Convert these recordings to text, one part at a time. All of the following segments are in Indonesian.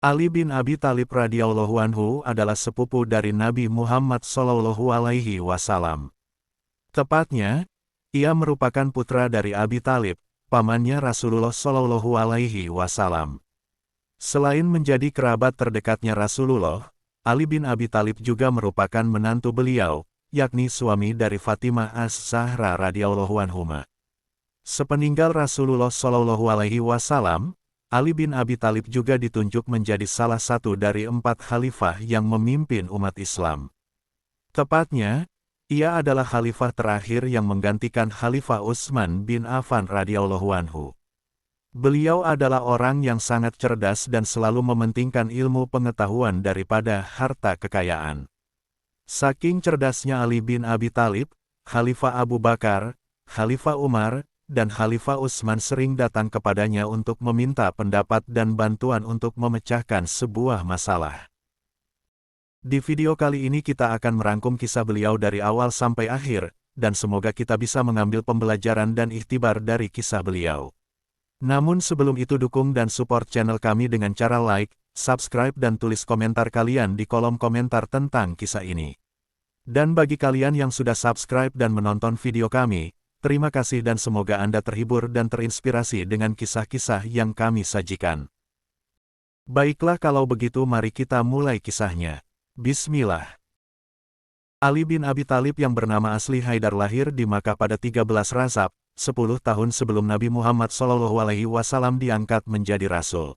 Ali bin Abi Thalib radhiyallahu anhu adalah sepupu dari Nabi Muhammad sallallahu alaihi wasallam. Tepatnya, ia merupakan putra dari Abi Thalib, pamannya Rasulullah sallallahu alaihi wasallam. Selain menjadi kerabat terdekatnya Rasulullah, Ali bin Abi Thalib juga merupakan menantu beliau, yakni suami dari Fatimah Az-Zahra radhiyallahu anhuma. Sepeninggal Rasulullah sallallahu alaihi wasallam, Ali bin Abi Thalib juga ditunjuk menjadi salah satu dari 4 khalifah yang memimpin umat Islam. Tepatnya, ia adalah khalifah terakhir yang menggantikan Khalifah Utsman bin Affan radhiyallahu anhu. Beliau adalah orang yang sangat cerdas dan selalu mementingkan ilmu pengetahuan daripada harta kekayaan. Saking cerdasnya Ali bin Abi Thalib, Khalifah Abu Bakar, Khalifah Umar, dan Khalifah Utsman sering datang kepadanya untuk meminta pendapat dan bantuan untuk memecahkan sebuah masalah. Di video kali ini kita akan merangkum kisah beliau dari awal sampai akhir, dan semoga kita bisa mengambil pembelajaran dan ikhtibar dari kisah beliau. Namun sebelum itu dukung dan support channel kami dengan cara like, subscribe dan tulis komentar kalian di kolom komentar tentang kisah ini. Dan bagi kalian yang sudah subscribe dan menonton video kami, terima kasih dan semoga Anda terhibur dan terinspirasi dengan kisah-kisah yang kami sajikan. Baiklah kalau begitu mari kita mulai kisahnya. Bismillah. Ali bin Abi Thalib yang bernama asli Haidar lahir di Makkah pada 13 Rajab, 10 tahun sebelum Nabi Muhammad SAW diangkat menjadi Rasul.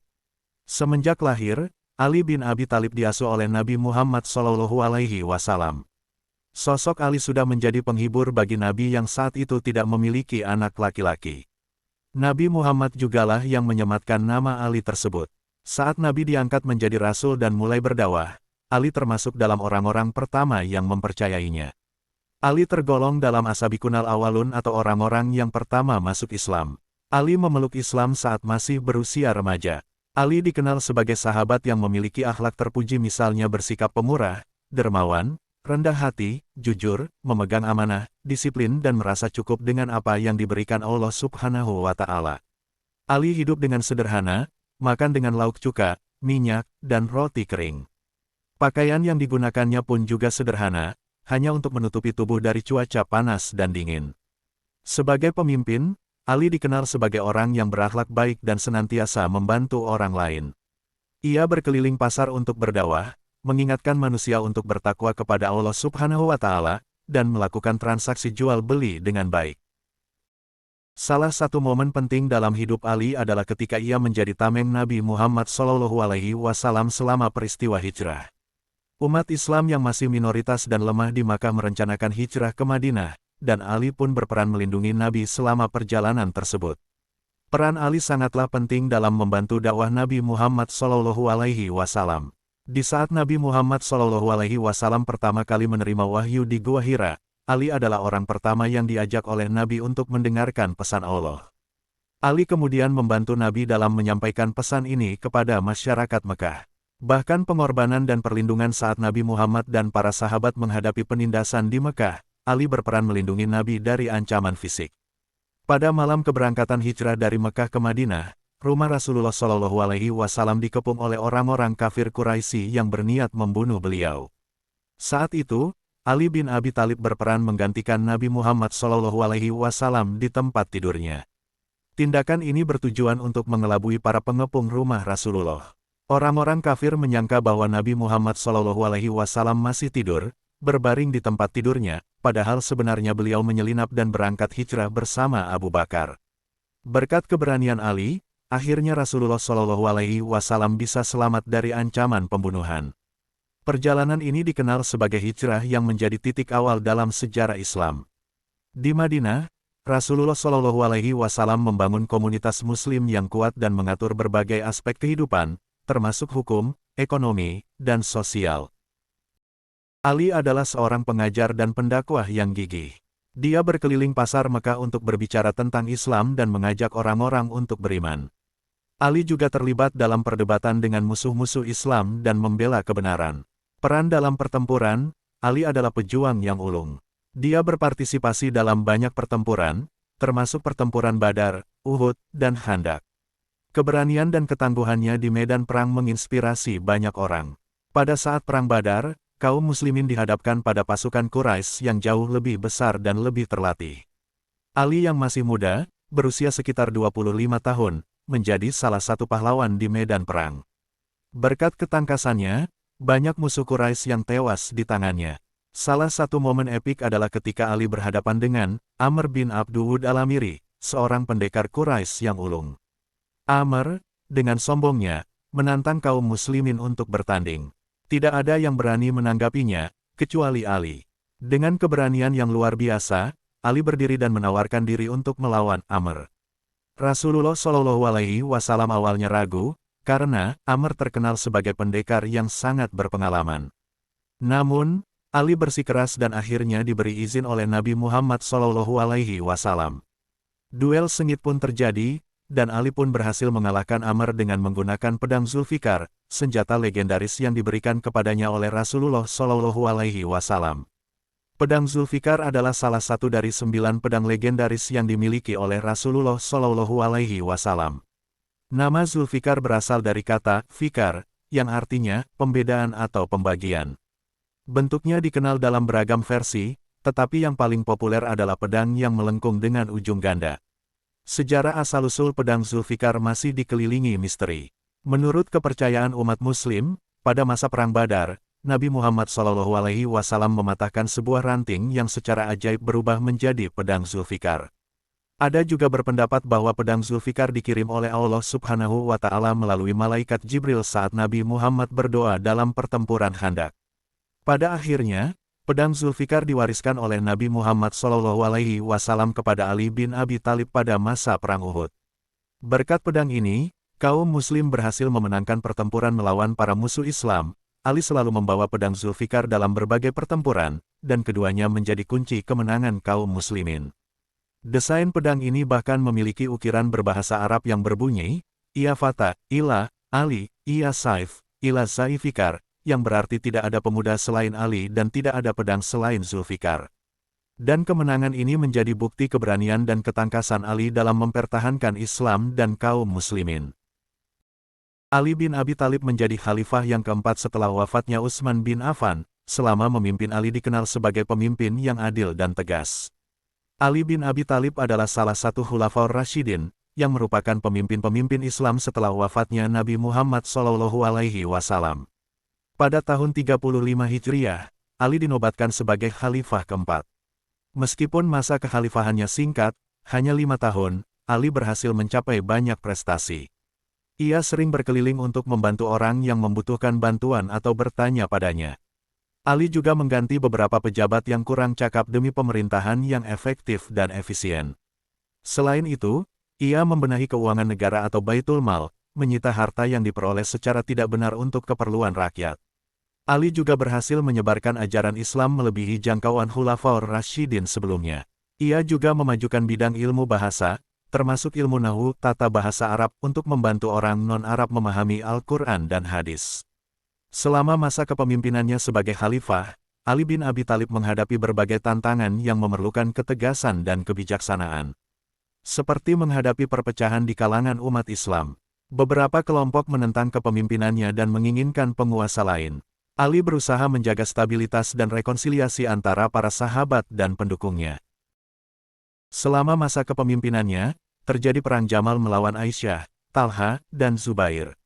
Semenjak lahir, Ali bin Abi Thalib diasuh oleh Nabi Muhammad SAW. Sosok Ali sudah menjadi penghibur bagi Nabi yang saat itu tidak memiliki anak laki-laki. Nabi Muhammad jugalah yang menyematkan nama Ali tersebut. Saat Nabi diangkat menjadi Rasul dan mulai berdakwah, Ali termasuk dalam orang-orang pertama yang mempercayainya. Ali tergolong dalam as-sabiqunal awwalun atau orang-orang yang pertama masuk Islam. Ali memeluk Islam saat masih berusia remaja. Ali dikenal sebagai sahabat yang memiliki akhlak terpuji misalnya bersikap pemurah, dermawan, rendah hati, jujur, memegang amanah, disiplin dan merasa cukup dengan apa yang diberikan Allah Subhanahu wa Ta'ala. Ali hidup dengan sederhana, makan dengan lauk cuka, minyak, dan roti kering. Pakaian yang digunakannya pun juga sederhana, hanya untuk menutupi tubuh dari cuaca panas dan dingin. Sebagai pemimpin, Ali dikenal sebagai orang yang berakhlak baik dan senantiasa membantu orang lain. Ia berkeliling pasar untuk berdakwah, mengingatkan manusia untuk bertakwa kepada Allah Subhanahu wa Ta'ala, dan melakukan transaksi jual-beli dengan baik. Salah satu momen penting dalam hidup Ali adalah ketika ia menjadi tameng Nabi Muhammad SAW selama peristiwa hijrah. Umat Islam yang masih minoritas dan lemah di Makkah merencanakan hijrah ke Madinah, dan Ali pun berperan melindungi Nabi selama perjalanan tersebut. Peran Ali sangatlah penting dalam membantu dakwah Nabi Muhammad SAW. Di saat Nabi Muhammad SAW pertama kali menerima wahyu di Gua Hira, Ali adalah orang pertama yang diajak oleh Nabi untuk mendengarkan pesan Allah. Ali kemudian membantu Nabi dalam menyampaikan pesan ini kepada masyarakat Mekah. Bahkan pengorbanan dan perlindungan saat Nabi Muhammad dan para sahabat menghadapi penindasan di Mekah, Ali berperan melindungi Nabi dari ancaman fisik. Pada malam keberangkatan hijrah dari Mekah ke Madinah, rumah Rasulullah SAW dikepung oleh orang-orang kafir Quraisy yang berniat membunuh beliau. Saat itu, Ali bin Abi Thalib berperan menggantikan Nabi Muhammad SAW di tempat tidurnya. Tindakan ini bertujuan untuk mengelabui para pengepung rumah Rasulullah. Orang-orang kafir menyangka bahwa Nabi Muhammad SAW masih tidur, berbaring di tempat tidurnya, padahal sebenarnya beliau menyelinap dan berangkat hijrah bersama Abu Bakar. Berkat keberanian Ali, akhirnya Rasulullah SAW bisa selamat dari ancaman pembunuhan. Perjalanan ini dikenal sebagai hijrah yang menjadi titik awal dalam sejarah Islam. Di Madinah, Rasulullah SAW membangun komunitas Muslim yang kuat dan mengatur berbagai aspek kehidupan, termasuk hukum, ekonomi, dan sosial. Ali adalah seorang pengajar dan pendakwah yang gigih. Dia berkeliling pasar Mekah untuk berbicara tentang Islam dan mengajak orang-orang untuk beriman. Ali juga terlibat dalam perdebatan dengan musuh-musuh Islam dan membela kebenaran. Peran dalam pertempuran, Ali adalah pejuang yang ulung. Dia berpartisipasi dalam banyak pertempuran, termasuk pertempuran Badar, Uhud, dan Khandaq. Keberanian dan ketangguhannya di medan perang menginspirasi banyak orang. Pada saat Perang Badar, kaum muslimin dihadapkan pada pasukan Quraisy yang jauh lebih besar dan lebih terlatih. Ali yang masih muda, berusia sekitar 25 tahun, menjadi salah satu pahlawan di medan perang. Berkat ketangkasannya, banyak musuh Quraisy yang tewas di tangannya. Salah satu momen epik adalah ketika Ali berhadapan dengan Amr bin Abduwud al-Amiri, seorang pendekar Quraisy yang ulung. Amr, dengan sombongnya, menantang kaum muslimin untuk bertanding. Tidak ada yang berani menanggapinya, kecuali Ali. Dengan keberanian yang luar biasa, Ali berdiri dan menawarkan diri untuk melawan Amr. Rasulullah Shallallahu Alaihi Wasallam awalnya ragu, karena Amr terkenal sebagai pendekar yang sangat berpengalaman. Namun, Ali bersikeras dan akhirnya diberi izin oleh Nabi Muhammad Shallallahu Alaihi Wasallam. Duel sengit pun terjadi, dan Ali pun berhasil mengalahkan Amr dengan menggunakan pedang Zulfikar, senjata legendaris yang diberikan kepadanya oleh Rasulullah Shallallahu Alaihi Wasallam. Pedang Zulfikar adalah salah satu dari 9 pedang legendaris yang dimiliki oleh Rasulullah Shallallahu Alaihi Wasallam. Nama Zulfikar berasal dari kata fikar, yang artinya pembedaan atau pembagian. Bentuknya dikenal dalam beragam versi, tetapi yang paling populer adalah pedang yang melengkung dengan ujung ganda. Sejarah asal-usul pedang Zulfikar masih dikelilingi misteri. Menurut kepercayaan umat Muslim, pada masa Perang Badar, Nabi Muhammad SAW mematahkan sebuah ranting yang secara ajaib berubah menjadi pedang Zulfikar. Ada juga berpendapat bahwa pedang Zulfikar dikirim oleh Allah Subhanahu wa Ta'ala melalui malaikat Jibril saat Nabi Muhammad berdoa dalam pertempuran Khandaq. Pada akhirnya, pedang Zulfikar diwariskan oleh Nabi Muhammad SAW kepada Ali bin Abi Thalib pada masa Perang Uhud. Berkat pedang ini, kaum Muslim berhasil memenangkan pertempuran melawan para musuh Islam. Ali selalu membawa pedang Zulfikar dalam berbagai pertempuran, dan keduanya menjadi kunci kemenangan kaum Muslimin. Desain pedang ini bahkan memiliki ukiran berbahasa Arab yang berbunyi, Ia Fata, Ila, Ali, Ia Saif, Ila Zaifikar, yang berarti tidak ada pemuda selain Ali dan tidak ada pedang selain Zulfikar. Dan kemenangan ini menjadi bukti keberanian dan ketangkasan Ali dalam mempertahankan Islam dan kaum Muslimin. Ali bin Abi Thalib menjadi khalifah yang keempat setelah wafatnya Utsman bin Affan. Selama memimpin Ali dikenal sebagai pemimpin yang adil dan tegas. Ali bin Abi Thalib adalah salah satu Khulafaur Rasyidin, yang merupakan pemimpin-pemimpin Islam setelah wafatnya Nabi Muhammad SAW. Pada tahun 35 Hijriah, Ali dinobatkan sebagai khalifah keempat. Meskipun masa kekhalifahannya singkat, hanya 5 tahun, Ali berhasil mencapai banyak prestasi. Ia sering berkeliling untuk membantu orang yang membutuhkan bantuan atau bertanya padanya. Ali juga mengganti beberapa pejabat yang kurang cakap demi pemerintahan yang efektif dan efisien. Selain itu, ia membenahi keuangan negara atau Baitul Mal, menyita harta yang diperoleh secara tidak benar untuk keperluan rakyat. Ali juga berhasil menyebarkan ajaran Islam melebihi jangkauan Khulafaur Rasyidin sebelumnya. Ia juga memajukan bidang ilmu bahasa, termasuk ilmu nahwu tata bahasa Arab untuk membantu orang non-Arab memahami Al-Quran dan hadis. Selama masa kepemimpinannya sebagai khalifah, Ali bin Abi Thalib menghadapi berbagai tantangan yang memerlukan ketegasan dan kebijaksanaan. Seperti menghadapi perpecahan di kalangan umat Islam, beberapa kelompok menentang kepemimpinannya dan menginginkan penguasa lain. Ali berusaha menjaga stabilitas dan rekonsiliasi antara para sahabat dan pendukungnya. Selama masa kepemimpinannya, terjadi perang Jamal melawan Aisyah, Talha, dan Zubair.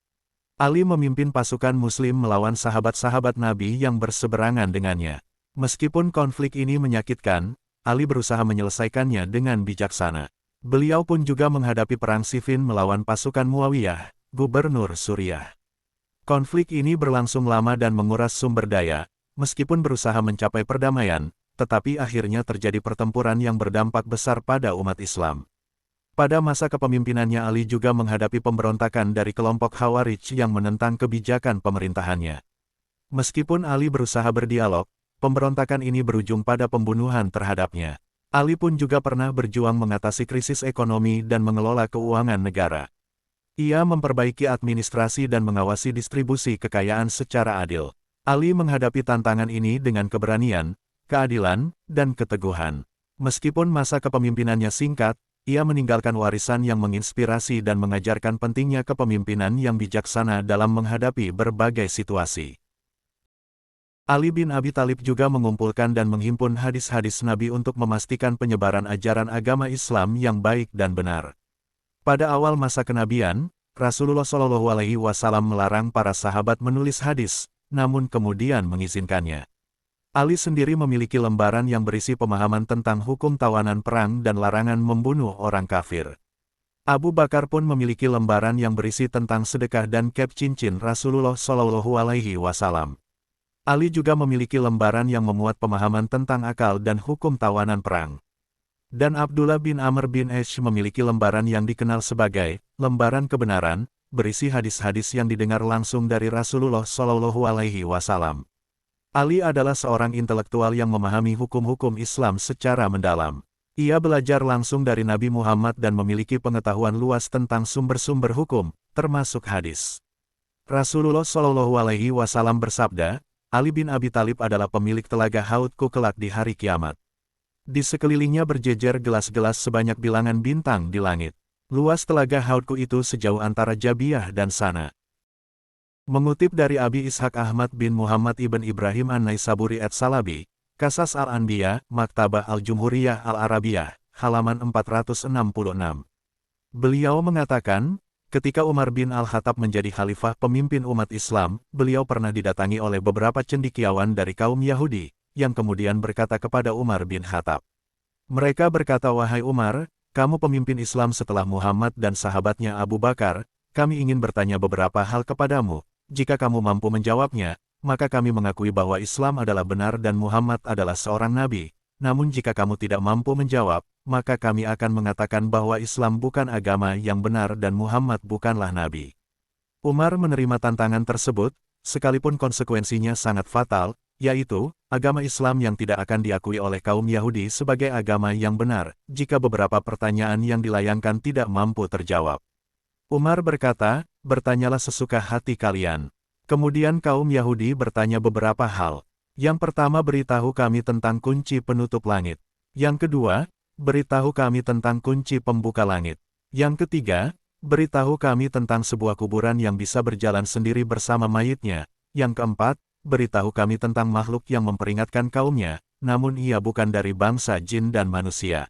Ali memimpin pasukan Muslim melawan sahabat-sahabat Nabi yang berseberangan dengannya. Meskipun konflik ini menyakitkan, Ali berusaha menyelesaikannya dengan bijaksana. Beliau pun juga menghadapi perang Siffin melawan pasukan Muawiyah, gubernur Suriah. Konflik ini berlangsung lama dan menguras sumber daya, meskipun berusaha mencapai perdamaian, tetapi akhirnya terjadi pertempuran yang berdampak besar pada umat Islam. Pada masa kepemimpinannya Ali juga menghadapi pemberontakan dari kelompok Khawarij yang menentang kebijakan pemerintahannya. Meskipun Ali berusaha berdialog, pemberontakan ini berujung pada pembunuhan terhadapnya. Ali pun juga pernah berjuang mengatasi krisis ekonomi dan mengelola keuangan negara. Ia memperbaiki administrasi dan mengawasi distribusi kekayaan secara adil. Ali menghadapi tantangan ini dengan keberanian, keadilan, dan keteguhan. Meskipun masa kepemimpinannya singkat, ia meninggalkan warisan yang menginspirasi dan mengajarkan pentingnya kepemimpinan yang bijaksana dalam menghadapi berbagai situasi. Ali bin Abi Thalib juga mengumpulkan dan menghimpun hadis-hadis Nabi untuk memastikan penyebaran ajaran agama Islam yang baik dan benar. Pada awal masa kenabian, Rasulullah Shallallahu Alaihi Wasallam melarang para sahabat menulis hadis, namun kemudian mengizinkannya. Ali sendiri memiliki lembaran yang berisi pemahaman tentang hukum tawanan perang dan larangan membunuh orang kafir. Abu Bakar pun memiliki lembaran yang berisi tentang sedekah dan cap cincin Rasulullah Shallallahu Alaihi Wasallam. Ali juga memiliki lembaran yang memuat pemahaman tentang akal dan hukum tawanan perang. Dan Abdullah bin Amr bin Ash memiliki lembaran yang dikenal sebagai lembaran kebenaran, berisi hadis-hadis yang didengar langsung dari Rasulullah Shallallahu Alaihi Wasallam. Ali adalah seorang intelektual yang memahami hukum-hukum Islam secara mendalam. Ia belajar langsung dari Nabi Muhammad dan memiliki pengetahuan luas tentang sumber-sumber hukum, termasuk hadis. Rasulullah Shallallahu Alaihi Wasallam bersabda, Ali bin Abi Thalib adalah pemilik telaga Haudku kelak di hari kiamat. Di sekelilingnya berjejer gelas-gelas sebanyak bilangan bintang di langit. Luas telaga Haudku itu sejauh antara Jabiyah dan Sana. Mengutip dari Abi Ishaq Ahmad bin Muhammad ibn Ibrahim an-Naisaburi ats-Salabi, Qasas al-Anbiya, Maktabah al-Jumhuriyah al-Arabiyah, halaman 466. Beliau mengatakan, ketika Umar bin Al-Khattab menjadi khalifah pemimpin umat Islam, beliau pernah didatangi oleh beberapa cendekiawan dari kaum Yahudi, yang kemudian berkata kepada Umar bin Khattab. Mereka berkata, "Wahai Umar, kamu pemimpin Islam setelah Muhammad dan sahabatnya Abu Bakar, kami ingin bertanya beberapa hal kepadamu. Jika kamu mampu menjawabnya, maka kami mengakui bahwa Islam adalah benar dan Muhammad adalah seorang nabi. Namun jika kamu tidak mampu menjawab, maka kami akan mengatakan bahwa Islam bukan agama yang benar dan Muhammad bukanlah nabi." Umar menerima tantangan tersebut, sekalipun konsekuensinya sangat fatal, yaitu, agama Islam yang tidak akan diakui oleh kaum Yahudi sebagai agama yang benar, jika beberapa pertanyaan yang dilayangkan tidak mampu terjawab. Umar berkata, "Bertanyalah sesuka hati kalian." Kemudian kaum Yahudi bertanya beberapa hal. Yang pertama, beritahu kami tentang kunci penutup langit. Yang kedua, beritahu kami tentang kunci pembuka langit. Yang ketiga, beritahu kami tentang sebuah kuburan yang bisa berjalan sendiri bersama mayitnya. Yang keempat, beritahu kami tentang makhluk yang memperingatkan kaumnya, namun ia bukan dari bangsa jin dan manusia.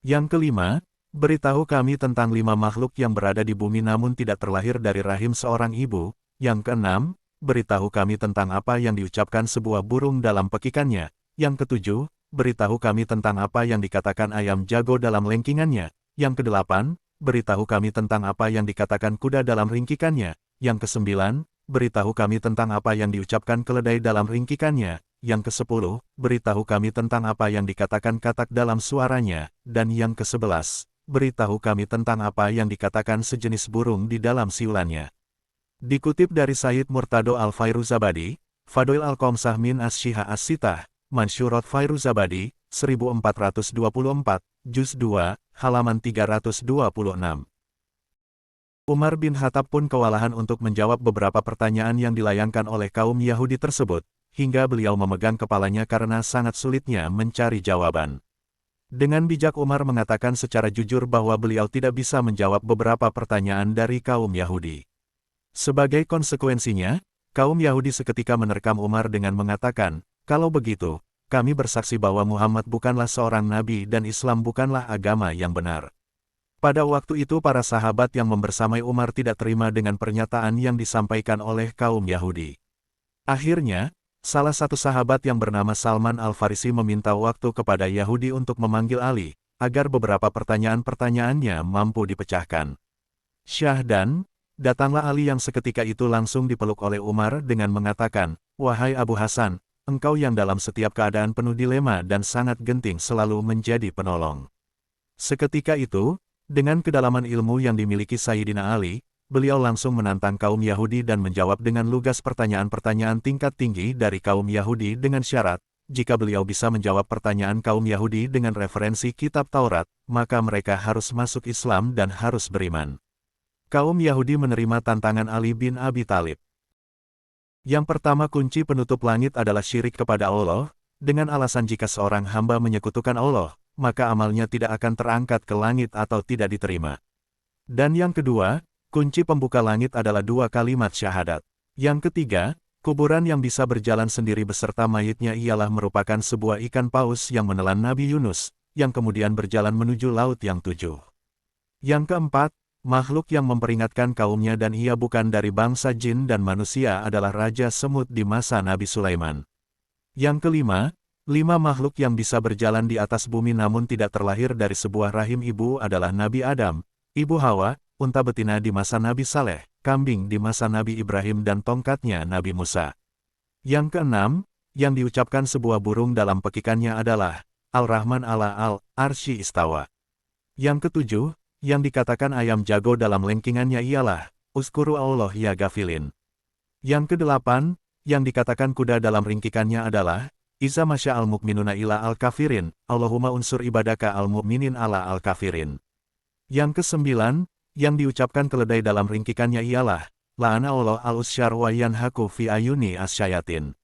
Yang kelima, beritahu kami tentang 5 makhluk yang berada di bumi namun tidak terlahir dari rahim seorang ibu. Yang keenam, beritahu kami tentang apa yang diucapkan sebuah burung dalam pekikannya. Yang ketujuh, beritahu kami tentang apa yang dikatakan ayam jago dalam lengkingannya. Yang kedelapan, beritahu kami tentang apa yang dikatakan kuda dalam ringkikannya. Yang kesembilan, beritahu kami tentang apa yang diucapkan keledai dalam ringkikannya. Yang kesepuluh, beritahu kami tentang apa yang dikatakan katak dalam suaranya. Dan yang kesebelas, beritahu kami tentang apa yang dikatakan sejenis burung di dalam siulannya. Dikutip dari Sayyid Murtado Al-Fairuzabadi, Fadail Al-Qomsah min As-Syiha As-Sitah, Mansyurat Fairuzabadi, 1424, Juz 2, halaman 326. Umar bin Khattab pun kewalahan untuk menjawab beberapa pertanyaan yang dilayangkan oleh kaum Yahudi tersebut, hingga beliau memegang kepalanya karena sangat sulitnya mencari jawaban. Dengan bijak Umar mengatakan secara jujur bahwa beliau tidak bisa menjawab beberapa pertanyaan dari kaum Yahudi. Sebagai konsekuensinya, kaum Yahudi seketika menerkam Umar dengan mengatakan, "Kalau begitu, kami bersaksi bahwa Muhammad bukanlah seorang nabi dan Islam bukanlah agama yang benar." Pada waktu itu para sahabat yang membersamai Umar tidak terima dengan pernyataan yang disampaikan oleh kaum Yahudi. Akhirnya, salah satu sahabat yang bernama Salman Al-Farisi meminta waktu kepada Yahudi untuk memanggil Ali, agar beberapa pertanyaan-pertanyaannya mampu dipecahkan. Syahdan, datanglah Ali yang seketika itu langsung dipeluk oleh Umar dengan mengatakan, "Wahai Abu Hasan, engkau yang dalam setiap keadaan penuh dilema dan sangat genting selalu menjadi penolong." Seketika itu, dengan kedalaman ilmu yang dimiliki Sayyidina Ali, beliau langsung menantang kaum Yahudi dan menjawab dengan lugas pertanyaan-pertanyaan tingkat tinggi dari kaum Yahudi dengan syarat, jika beliau bisa menjawab pertanyaan kaum Yahudi dengan referensi kitab Taurat, maka mereka harus masuk Islam dan harus beriman. Kaum Yahudi menerima tantangan Ali bin Abi Thalib. Yang pertama, kunci penutup langit adalah syirik kepada Allah, dengan alasan jika seorang hamba menyekutukan Allah, maka amalnya tidak akan terangkat ke langit atau tidak diterima. Dan yang kedua, kunci pembuka langit adalah 2 kalimat syahadat. Yang ketiga, kuburan yang bisa berjalan sendiri beserta mayitnya ialah merupakan sebuah ikan paus yang menelan Nabi Yunus, yang kemudian berjalan menuju laut yang 7. Yang keempat, makhluk yang memperingatkan kaumnya dan ia bukan dari bangsa jin dan manusia adalah Raja Semut di masa Nabi Sulaiman. Yang kelima, 5 makhluk yang bisa berjalan di atas bumi namun tidak terlahir dari sebuah rahim ibu adalah Nabi Adam, Ibu Hawa, unta betina di masa Nabi Saleh, kambing di masa Nabi Ibrahim dan tongkatnya Nabi Musa. Yang keenam, yang diucapkan sebuah burung dalam pekikannya adalah, Al-Rahman ala al-Arsy istawa. Yang ketujuh, yang dikatakan ayam jago dalam lengkingannya ialah, Uskuru Allah ya gafilin. Yang kedelapan, yang dikatakan kuda dalam ringkikannya adalah, Iza masya al-mu'minuna ila al-kafirin, Allahumma unsur ibadaka al-mu'minin ala al-kafirin. Yang kesembilan, yang diucapkan keledai dalam ringkikannya ialah, La'ana Allah al-usyar wa yanhaku fi ayuni asyayatin.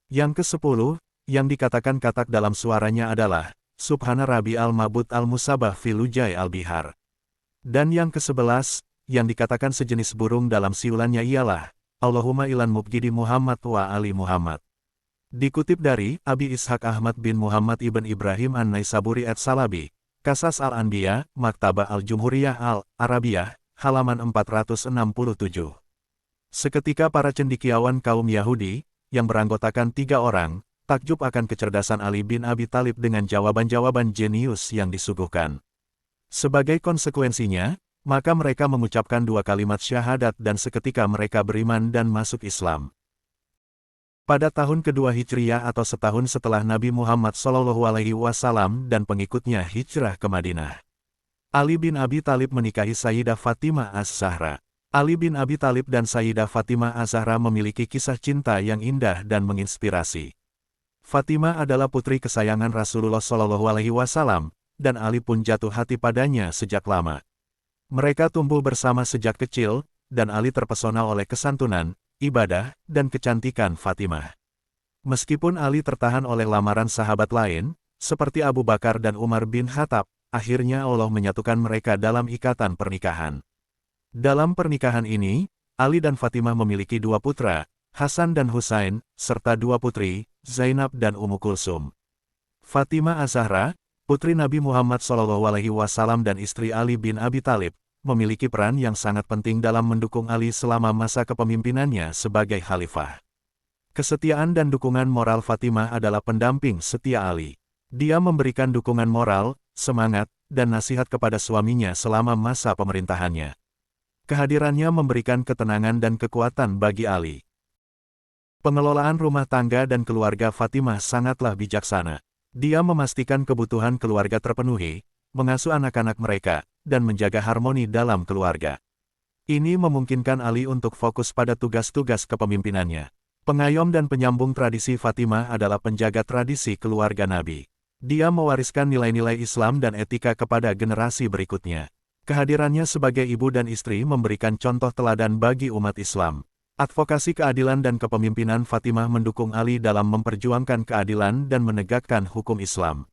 Yang kesepuluh, yang dikatakan katak dalam suaranya adalah, Subhana Rabi al-Mabud al-Musabah filujai al-Bihar. Dan yang ke-11, yang dikatakan sejenis burung dalam siulannya ialah, Allahumma ilan mubgidi Muhammad wa ali Muhammad. Dikutip dari Abi Ishaq Ahmad bin Muhammad ibn Ibrahim an-Naisaburi ats-Salabi, Qasas al-Anbiya, Maktabah al-Jumhuriyah al-Arabiyah, halaman 467. Seketika para cendekiawan kaum Yahudi, yang beranggotakan 3 orang, takjub akan kecerdasan Ali bin Abi Thalib dengan jawaban-jawaban jenius yang disuguhkan. Sebagai konsekuensinya, maka mereka mengucapkan 2 kalimat syahadat dan seketika mereka beriman dan masuk Islam. Pada tahun kedua Hijriyah atau setahun setelah Nabi Muhammad SAW dan pengikutnya hijrah ke Madinah, Ali bin Abi Thalib menikahi Sayyidah Fatimah Az-Zahra. Ali bin Abi Thalib dan Sayyidah Fatimah Az-Zahra memiliki kisah cinta yang indah dan menginspirasi. Fatimah adalah putri kesayangan Rasulullah SAW, dan Ali pun jatuh hati padanya sejak lama. Mereka tumbuh bersama sejak kecil, dan Ali terpesona oleh kesantunan, ibadah, dan kecantikan Fatimah. Meskipun Ali tertahan oleh lamaran sahabat lain, seperti Abu Bakar dan Umar bin Khattab, akhirnya Allah menyatukan mereka dalam ikatan pernikahan. Dalam pernikahan ini, Ali dan Fatimah memiliki 2 putra, Hasan dan Husain, serta 2 putri, Zainab dan Ummu Kulsum. Fatimah Az-Zahra, putri Nabi Muhammad SAW dan istri Ali bin Abi Thalib, memiliki peran yang sangat penting dalam mendukung Ali selama masa kepemimpinannya sebagai khalifah. Kesetiaan dan dukungan moral Fatimah adalah pendamping setia Ali. Dia memberikan dukungan moral, semangat, dan nasihat kepada suaminya selama masa pemerintahannya. Kehadirannya memberikan ketenangan dan kekuatan bagi Ali. Pengelolaan rumah tangga dan keluarga Fatimah sangatlah bijaksana. Dia memastikan kebutuhan keluarga terpenuhi, mengasuh anak-anak mereka, dan menjaga harmoni dalam keluarga. Ini memungkinkan Ali untuk fokus pada tugas-tugas kepemimpinannya. Pengayom dan penyambung tradisi Fatimah adalah penjaga tradisi keluarga Nabi. Dia mewariskan nilai-nilai Islam dan etika kepada generasi berikutnya. Kehadirannya sebagai ibu dan istri memberikan contoh teladan bagi umat Islam. Advokasi keadilan dan kepemimpinan Fatimah mendukung Ali dalam memperjuangkan keadilan dan menegakkan hukum Islam.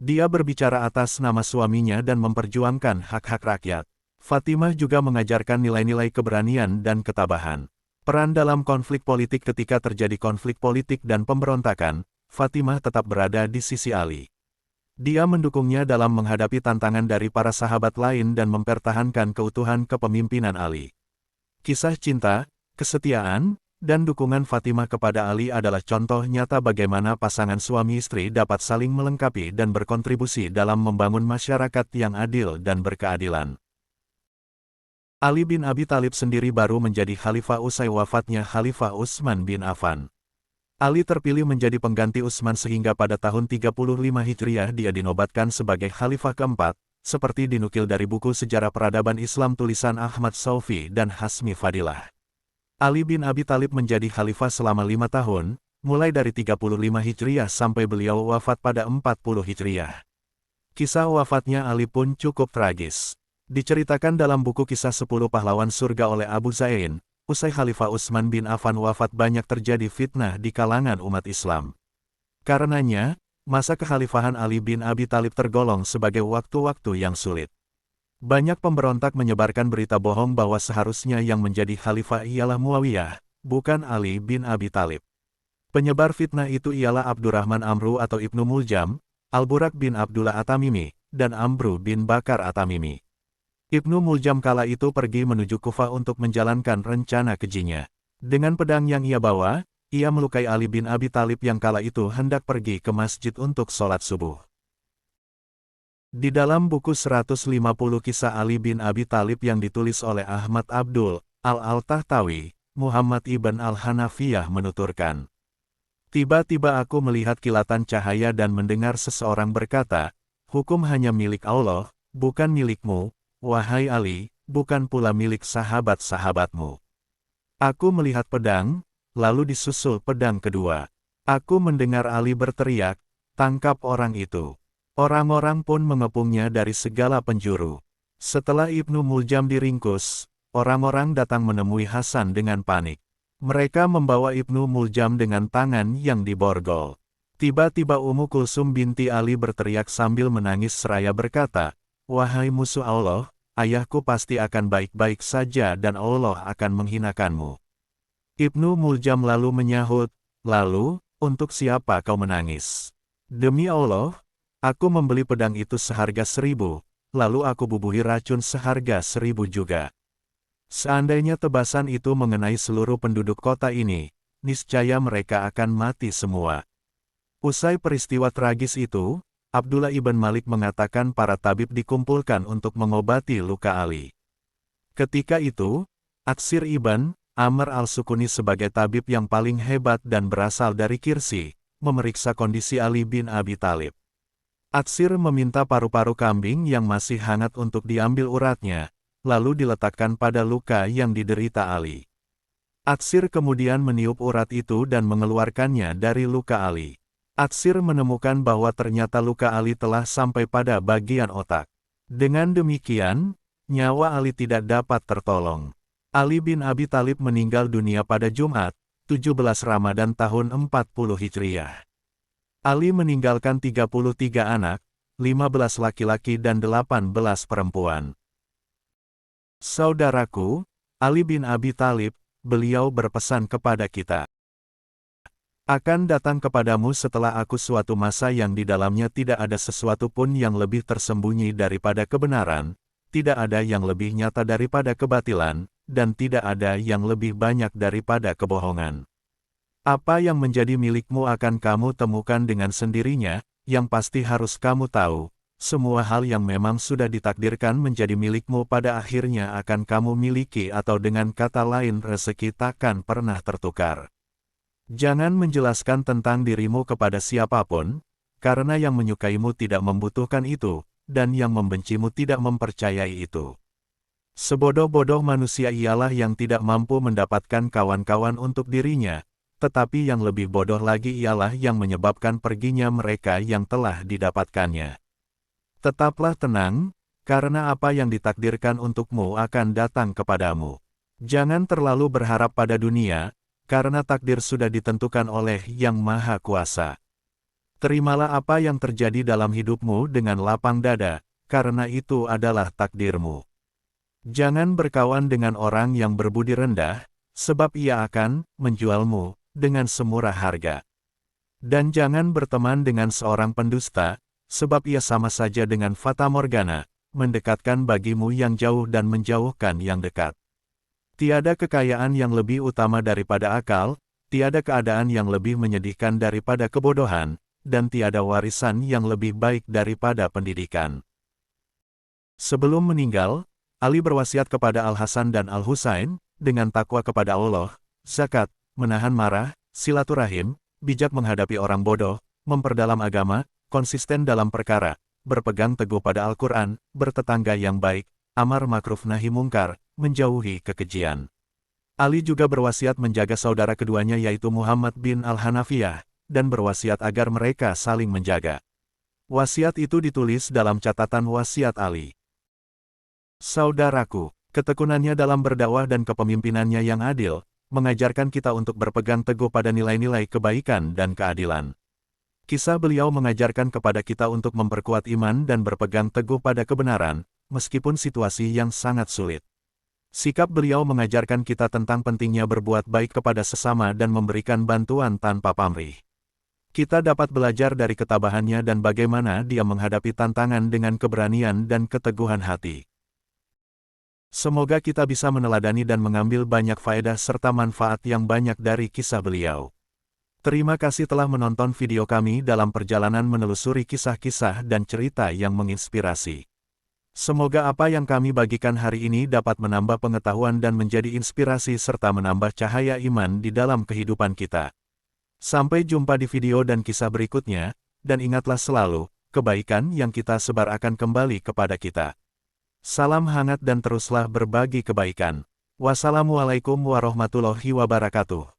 Dia berbicara atas nama suaminya dan memperjuangkan hak-hak rakyat. Fatimah juga mengajarkan nilai-nilai keberanian dan ketabahan. Peran dalam konflik politik ketika terjadi konflik politik dan pemberontakan, Fatimah tetap berada di sisi Ali. Dia mendukungnya dalam menghadapi tantangan dari para sahabat lain dan mempertahankan keutuhan kepemimpinan Ali. Kisah cinta, kesetiaan, dan dukungan Fatimah kepada Ali adalah contoh nyata bagaimana pasangan suami istri dapat saling melengkapi dan berkontribusi dalam membangun masyarakat yang adil dan berkeadilan. Ali bin Abi Thalib sendiri baru menjadi khalifah usai wafatnya Khalifah Utsman bin Affan. Ali terpilih menjadi pengganti Utsman sehingga pada tahun 35 Hijriah dia dinobatkan sebagai khalifah keempat, seperti dinukil dari buku Sejarah Peradaban Islam tulisan Ahmad Shaufi dan Hasmi Fadilah. Ali bin Abi Thalib menjadi khalifah selama 5 tahun, mulai dari 35 Hijriah sampai beliau wafat pada 40 Hijriah. Kisah wafatnya Ali pun cukup tragis. Diceritakan dalam buku Kisah 10 Pahlawan Surga oleh Abu Zain, usai Khalifah Utsman bin Affan wafat banyak terjadi fitnah di kalangan umat Islam. Karenanya, masa kekhalifahan Ali bin Abi Thalib tergolong sebagai waktu-waktu yang sulit. Banyak pemberontak menyebarkan berita bohong bahwa seharusnya yang menjadi khalifah ialah Muawiyah, bukan Ali bin Abi Thalib. Penyebar fitnah itu ialah Abdurrahman Amru atau Ibnu Muljam, Al-Burak bin Abdullah At-Tamimi, dan Amru bin Bakar At-Tamimi. Ibnu Muljam kala itu pergi menuju Kufah untuk menjalankan rencana kejinya. Dengan pedang yang ia bawa, ia melukai Ali bin Abi Thalib yang kala itu hendak pergi ke masjid untuk sholat subuh. Di dalam buku 150 kisah Ali bin Abi Thalib yang ditulis oleh Ahmad Abdul Al-Tahtawi, Muhammad ibn Al-Hanafiyah menuturkan, "Tiba-tiba aku melihat kilatan cahaya dan mendengar seseorang berkata, 'Hukum hanya milik Allah, bukan milikmu, wahai Ali, bukan pula milik sahabat-sahabatmu.' Aku melihat pedang, lalu disusul pedang kedua. Aku mendengar Ali berteriak, 'Tangkap orang itu.' Orang-orang pun mengepungnya dari segala penjuru. Setelah Ibnu Muljam diringkus, orang-orang datang menemui Hasan dengan panik. Mereka membawa Ibnu Muljam dengan tangan yang diborgol. Tiba-tiba Ummu Kulsum binti Ali berteriak sambil menangis seraya berkata, 'Wahai musuh Allah, ayahku pasti akan baik-baik saja dan Allah akan menghinakanmu.' Ibnu Muljam lalu menyahut, 'Lalu, untuk siapa kau menangis?' 'Demi Allah, aku membeli pedang itu seharga 1.000, lalu aku bubuhi racun seharga 1.000 juga. Seandainya tebasan itu mengenai seluruh penduduk kota ini, niscaya mereka akan mati semua.' Usai peristiwa tragis itu, Abdullah ibn Malik mengatakan para tabib dikumpulkan untuk mengobati luka Ali. Ketika itu, Atsir ibn Amr al-Sukuni sebagai tabib yang paling hebat dan berasal dari Kirsi, memeriksa kondisi Ali bin Abi Thalib. Atsir meminta paru-paru kambing yang masih hangat untuk diambil uratnya, lalu diletakkan pada luka yang diderita Ali. Atsir kemudian meniup urat itu dan mengeluarkannya dari luka Ali. Atsir menemukan bahwa ternyata luka Ali telah sampai pada bagian otak. Dengan demikian, nyawa Ali tidak dapat tertolong. Ali bin Abi Thalib meninggal dunia pada Jumat, 17 Ramadan tahun 40 Hijriah. Ali meninggalkan 33 anak, 15 laki-laki dan 18 perempuan. Saudaraku, Ali bin Abi Thalib, beliau berpesan kepada kita, "Akan datang kepadamu setelah aku suatu masa yang di dalamnya tidak ada sesuatu pun yang lebih tersembunyi daripada kebenaran, tidak ada yang lebih nyata daripada kebatilan, dan tidak ada yang lebih banyak daripada kebohongan. Apa yang menjadi milikmu akan kamu temukan dengan sendirinya, yang pasti harus kamu tahu, semua hal yang memang sudah ditakdirkan menjadi milikmu pada akhirnya akan kamu miliki atau dengan kata lain rezeki takkan pernah tertukar. Jangan menjelaskan tentang dirimu kepada siapapun, karena yang menyukaimu tidak membutuhkan itu, dan yang membencimu tidak mempercayai itu. Sebodoh-bodoh manusia ialah yang tidak mampu mendapatkan kawan-kawan untuk dirinya, tetapi yang lebih bodoh lagi ialah yang menyebabkan perginya mereka yang telah didapatkannya. Tetaplah tenang, karena apa yang ditakdirkan untukmu akan datang kepadamu. Jangan terlalu berharap pada dunia, karena takdir sudah ditentukan oleh Yang Maha Kuasa. Terimalah apa yang terjadi dalam hidupmu dengan lapang dada, karena itu adalah takdirmu. Jangan berkawan dengan orang yang berbudi rendah, sebab ia akan menjualmu dengan semurah harga. Dan jangan berteman dengan seorang pendusta, sebab ia sama saja dengan fata morgana, mendekatkan bagimu yang jauh dan menjauhkan yang dekat. Tiada kekayaan yang lebih utama daripada akal, tiada keadaan yang lebih menyedihkan daripada kebodohan, dan tiada warisan yang lebih baik daripada pendidikan." Sebelum meninggal, Ali berwasiat kepada Al-Hasan dan Al-Husain, dengan takwa kepada Allah, zakat, menahan marah, silaturahim, bijak menghadapi orang bodoh, memperdalam agama, konsisten dalam perkara, berpegang teguh pada Al-Quran, bertetangga yang baik, amar makruf nahi mungkar, menjauhi kekejian. Ali juga berwasiat menjaga saudara keduanya yaitu Muhammad bin Al-Hanafiyah, dan berwasiat agar mereka saling menjaga. Wasiat itu ditulis dalam catatan wasiat Ali. Saudaraku, ketekunannya dalam berdakwah dan kepemimpinannya yang adil, mengajarkan kita untuk berpegang teguh pada nilai-nilai kebaikan dan keadilan. Kisah beliau mengajarkan kepada kita untuk memperkuat iman dan berpegang teguh pada kebenaran, meskipun situasi yang sangat sulit. Sikap beliau mengajarkan kita tentang pentingnya berbuat baik kepada sesama dan memberikan bantuan tanpa pamrih. Kita dapat belajar dari ketabahannya dan bagaimana dia menghadapi tantangan dengan keberanian dan keteguhan hati. Semoga kita bisa meneladani dan mengambil banyak faedah serta manfaat yang banyak dari kisah beliau. Terima kasih telah menonton video kami dalam perjalanan menelusuri kisah-kisah dan cerita yang menginspirasi. Semoga apa yang kami bagikan hari ini dapat menambah pengetahuan dan menjadi inspirasi serta menambah cahaya iman di dalam kehidupan kita. Sampai jumpa di video dan kisah berikutnya, dan ingatlah selalu, kebaikan yang kita sebar akan kembali kepada kita. Salam hangat dan teruslah berbagi kebaikan. Wassalamualaikum warahmatullahi wabarakatuh.